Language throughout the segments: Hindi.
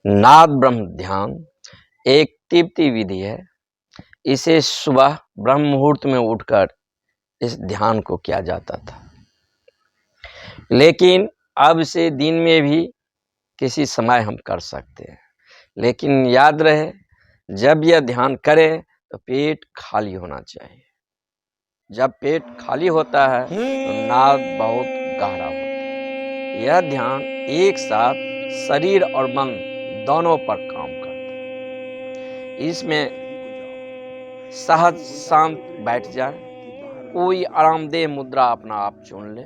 नाद ब्रह्म ध्यान एक तिब्बती विधि है। इसे सुबह ब्रह्म मुहूर्त में उठकर इस ध्यान को किया जाता था, लेकिन अब से दिन में भी किसी समय हम कर सकते हैं। लेकिन याद रहे, जब यह ध्यान करें तो पेट खाली होना चाहिए। जब पेट खाली होता है तो नाद बहुत गहरा होता है। यह ध्यान एक साथ शरीर और मन दोनों पर काम करता है। इसमें सहज शांत बैठ जाए, कोई आरामदेह मुद्रा अपना आप चुन ले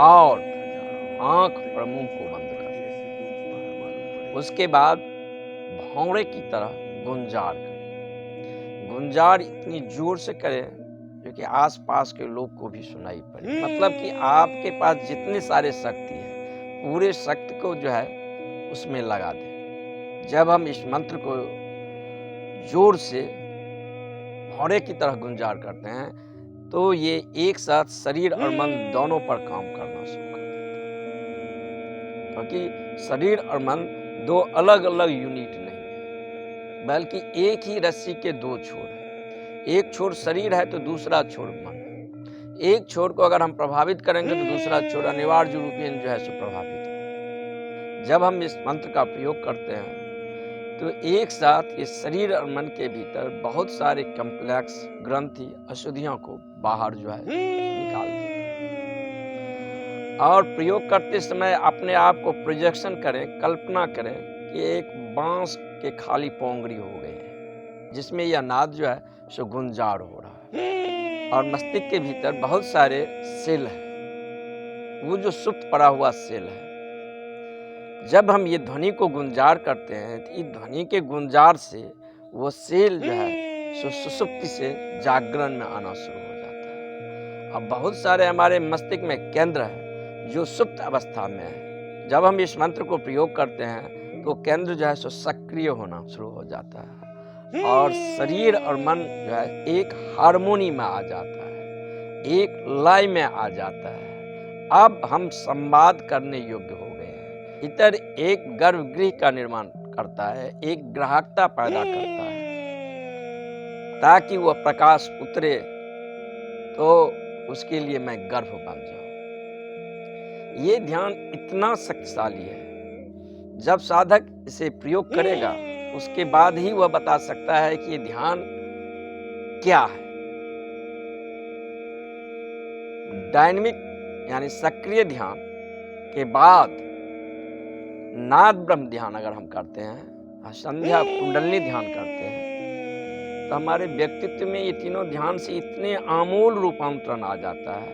और आंख और मुंह को बंद कर ले। उसके बाद भौरे की तरह गुंजार करें। गुंजार इतनी जोर से करें क्योंकि आसपास के लोग को भी सुनाई पड़े। मतलब कि आपके पास जितने सारे शक्ति है, पूरे शक्ति को जो है उसमें लगा दें। जब हम इस मंत्र को जोर से भौरे की तरह गुंजार करते हैं तो ये एक साथ शरीर और मन दोनों पर काम करना शुरू कर देते हैं। क्योंकि शरीर और मन दो अलग अलग यूनिट नहीं है, बल्कि एक ही रस्सी के दो छोर हैं। एक छोर शरीर है तो दूसरा छोर मन है। एक छोर को अगर हम प्रभावित करेंगे तो दूसरा छोर अनिवार्य रूप से जो है सो प्रभावित हो। जब हम इस मंत्र का प्रयोग करते हैं तो एक साथ इस शरीर और मन के भीतर बहुत सारे कॉम्प्लेक्स ग्रंथि अशुद्धियों को बाहर जो है निकाल देते हैं। और प्रयोग करते समय अपने आप को प्रोजेक्शन करें, कल्पना करें कि एक बांस के खाली पोंगरी हो गए हैं जिसमें यह नाद जो है सो गुंजार हो रहा है। और मस्तिष्क के भीतर बहुत सारे सेल हैं, वो जो सुप्त पड़ा हुआ सेल है। जब हम ये ध्वनि को गुंजार करते हैं तो इस ध्वनि के गुंजार से वो सेल जो है सुसुप्ति से जागरण में आना शुरू हो जाता है। अब बहुत सारे हमारे मस्तिष्क में केंद्र है जो सुप्त अवस्था में है। जब हम इस मंत्र को प्रयोग करते हैं तो केंद्र जो है सो सक्रिय होना शुरू हो जाता है और शरीर और मन जो है एक हार्मोनी में आ जाता है, एक लय में आ जाता है। अब हम संवाद करने योग्य हो गए हैं। भीतर एक गर्भगृह का निर्माण करता है, एक ग्राहकता पैदा करता है ताकि वह प्रकाश उतरे तो उसके लिए मैं गर्भ बन जाऊं। ये ध्यान इतना शक्तिशाली है, जब साधक इसे प्रयोग करेगा उसके बाद ही वह बता सकता है कि ये ध्यान क्या है। डायनेमिक यानी सक्रिय ध्यान के बाद नाद ब्रह्म ध्यान अगर हम करते हैं, संध्या कुंडलिनी ध्यान करते हैं, तो हमारे व्यक्तित्व में ये तीनों ध्यान से इतने आमूल रूपांतरण आ जाता है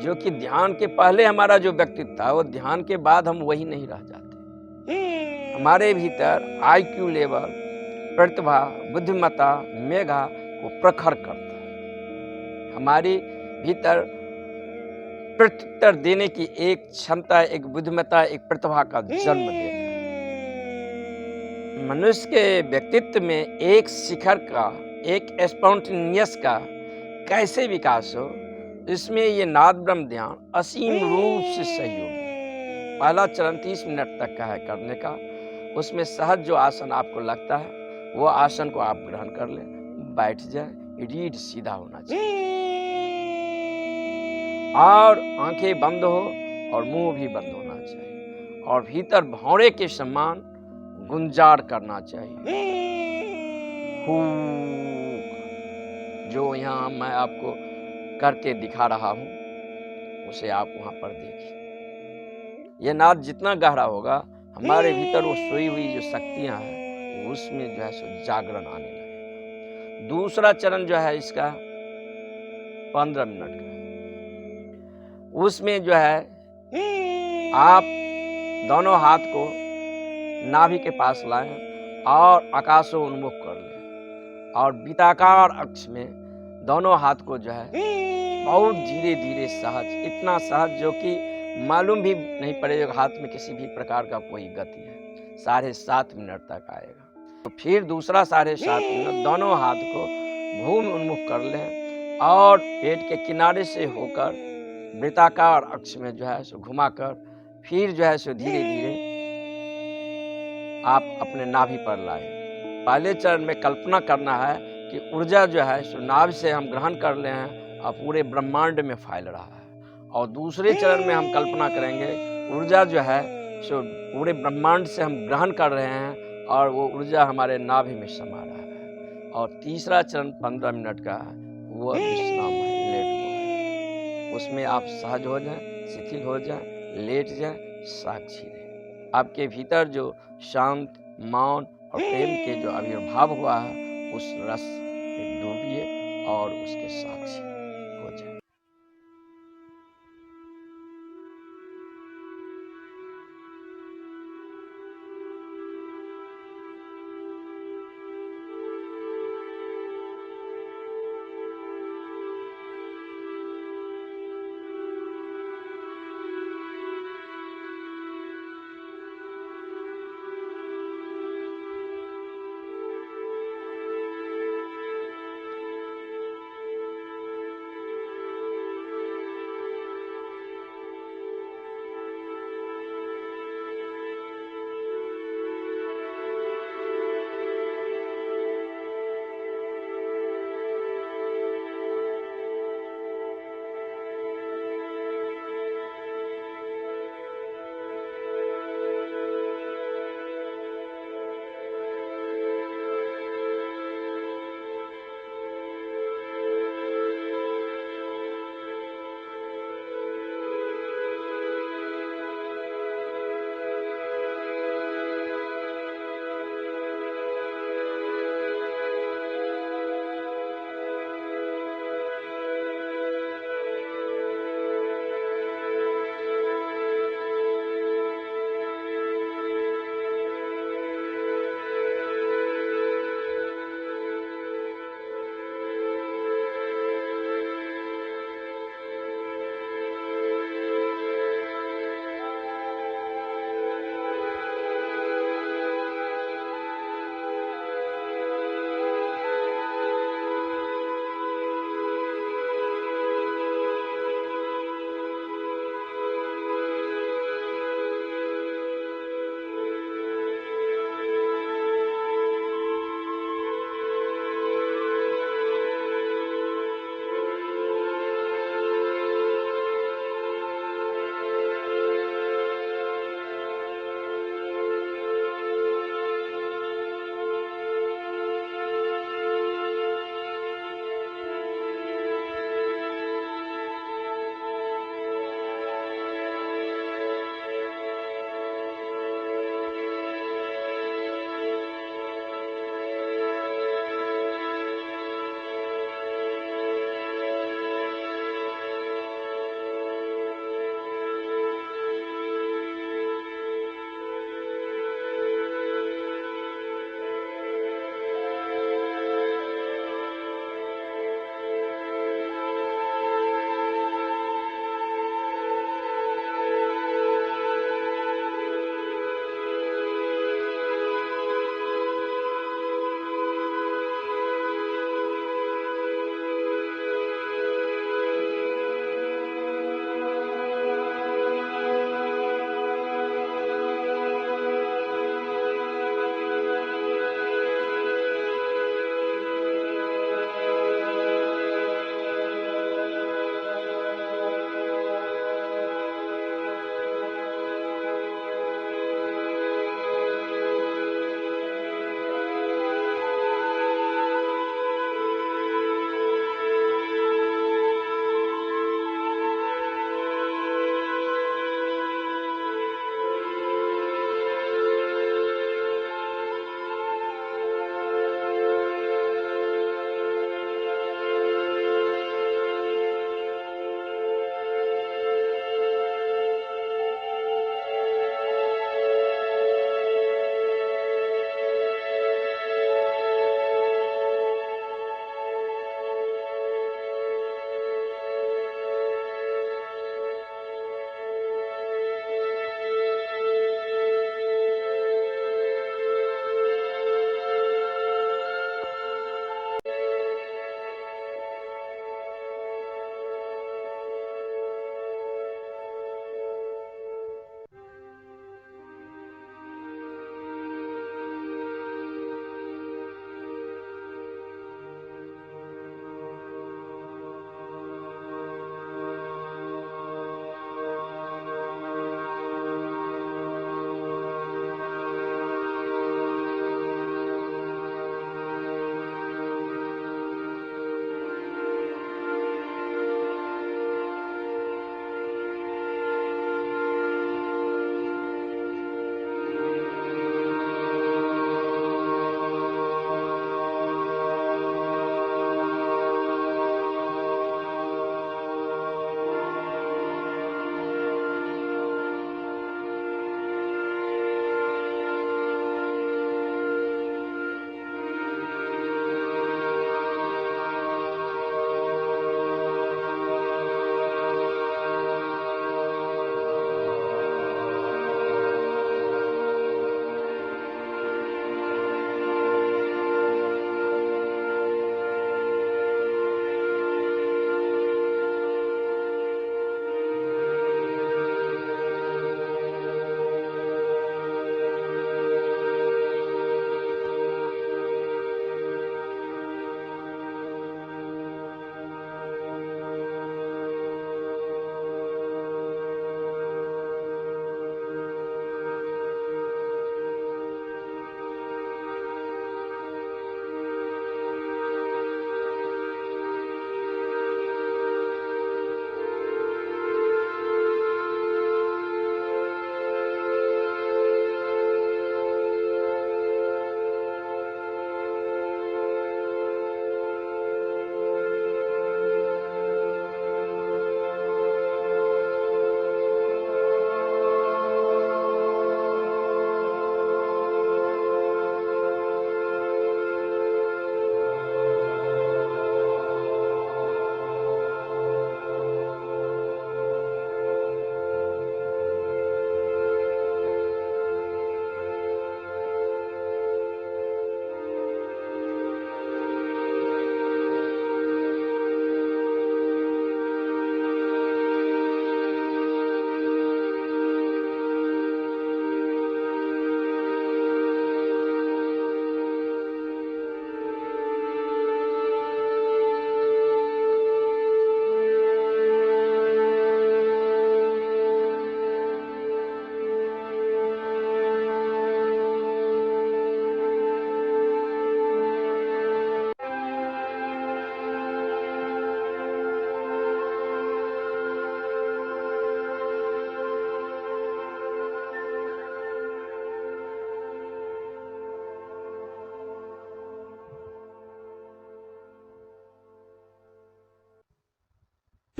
जो कि ध्यान के पहले हमारा जो व्यक्तित्व था वो ध्यान के बाद हम वही नहीं रह जाते। हमारे भीतर IQ लेवल, प्रतिभा, बुद्धिमत्ता, मेधा को प्रखर करता है। हमारे भीतर प्रत्युत्तर देने की एक क्षमता, एक बुद्धिमत्ता, एक प्रतिभा का जन्म देता है। मनुष्य के व्यक्तित्व में एक शिखर का, एक स्पॉन्टेनियस का कैसे विकास हो, इसमें ये नाद ब्रह्म ध्यान असीम रूप से सहयोगी है। पहला चरण 30 मिनट तक का है करने का। उसमें सहज जो आसन आपको लगता है वो आसन को आप ग्रहण कर लें, बैठ जाए, रीढ़ सीधा होना चाहिए और आंखें बंद हो और मुंह भी बंद होना चाहिए और भीतर भौरे के समान गुंजार करना चाहिए। जो यहाँ मैं आपको करके दिखा रहा हूं उसे आप वहां पर देखिए। यह नाद जितना गहरा होगा हमारे भीतर वो सोई हुई जो शक्तियां हैं उसमें जो है सो जागरण आने लगेगा। दूसरा चरण जो है इसका 15 मिनट का, उसमें जो है आप दोनों हाथ को नाभि के पास लाएं और आकाशोन्मुख कर लें और वृत्ताकार अक्ष में दोनों हाथ को जो है बहुत धीरे धीरे सहज, इतना सहज जो कि मालूम भी नहीं पड़ेगा हाथ में किसी भी प्रकार का कोई गति है। 7.5 मिनट तक आएगा। तो फिर दूसरा 7.5 मिनट दोनों हाथ को भूमि उन्मुख कर लें और पेट के किनारे से होकर वृत्ताकार अक्ष में जो है सो घुमाकर फिर जो है सो धीरे-धीरे आप अपने नाभि पर लाएँ। पहले चरण में कल्पना करना है कि ऊर्जा जो है सो नाभि से हम ग्रहण कर रहे हैं और पूरे ब्रह्मांड में फैल रहा है। और दूसरे चरण में हम कल्पना करेंगे ऊर्जा जो है सो पूरे ब्रह्मांड से हम ग्रहण कर रहे हैं और वो ऊर्जा हमारे नाभि में समा रहा है। और तीसरा चरण 15 मिनट का है, वो विश्राम है, लेट गो है। उसमें आप सहज हो जाएँ, शिथिल हो जाएँ, लेट जाएँ, साक्षी रहें। आपके भीतर जो शांत, मौन और प्रेम के जो आविर्भाव हुआ है, उस रस में डूबिए और उसके साक्षी हो जाएँ।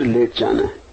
लेट जाना है।